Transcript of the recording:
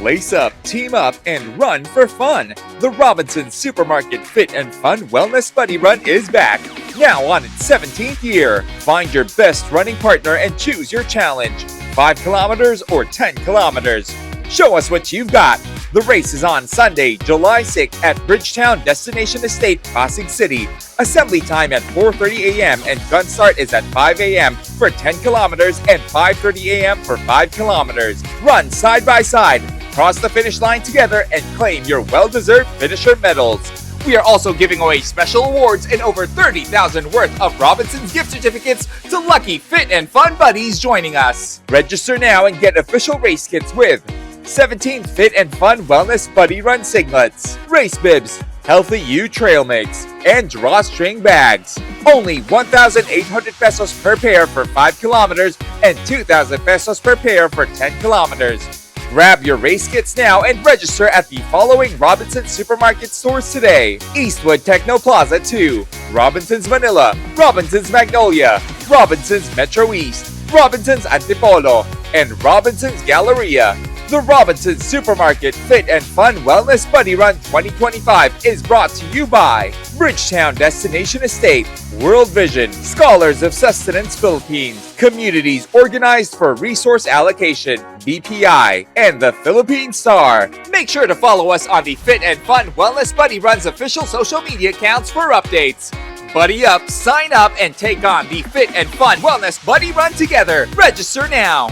Lace up, team up, and run for fun. The Robinsons Supermarket Fit and Fun Wellness Buddy Run is back, now on its 17th year. Find your best running partner and choose your challenge. 5 kilometers or 10 kilometers. Show us what you've got. The race is on Sunday, July 6th at Bridgetowne Destination Estate, Pasig City. Assembly time at 4:30 a.m. and gun start is at 5 a.m. for 10 kilometers and 5:30 a.m. for 5 kilometers. Run side by side, cross the finish line together, and claim your well-deserved finisher medals. We are also giving away special awards and over 30,000 worth of Robinsons gift certificates to lucky Fit and Fun buddies joining us. Register now and get official race kits with 17 Fit and Fun Wellness Buddy Run singlets, race bibs, Healthy You trail mix, and drawstring bags. Only 1,800 pesos per pair for 5 kilometers and 2,000 pesos per pair for 10 kilometers. Grab your race kits now and register at the following Robinsons Supermarket stores today: Eastwood Technoplaza II, Robinsons Manila, Robinsons Magnolia, Robinsons Metroeast, Robinsons Antipolo, and Robinsons Galleria. The Robinsons Supermarket Fit and Fun Wellness Buddy Run 2025 is brought to you by Bridgetowne Destination Estate, World Vision, Scholars of Sustenance Philippines, Communities Organized for Resource Allocation, BPI, and the Philippine Star. Make sure to follow us on the Fit and Fun Wellness Buddy Run's official social media accounts for updates. Buddy up, sign up, and take on the Fit and Fun Wellness Buddy Run together. Register now.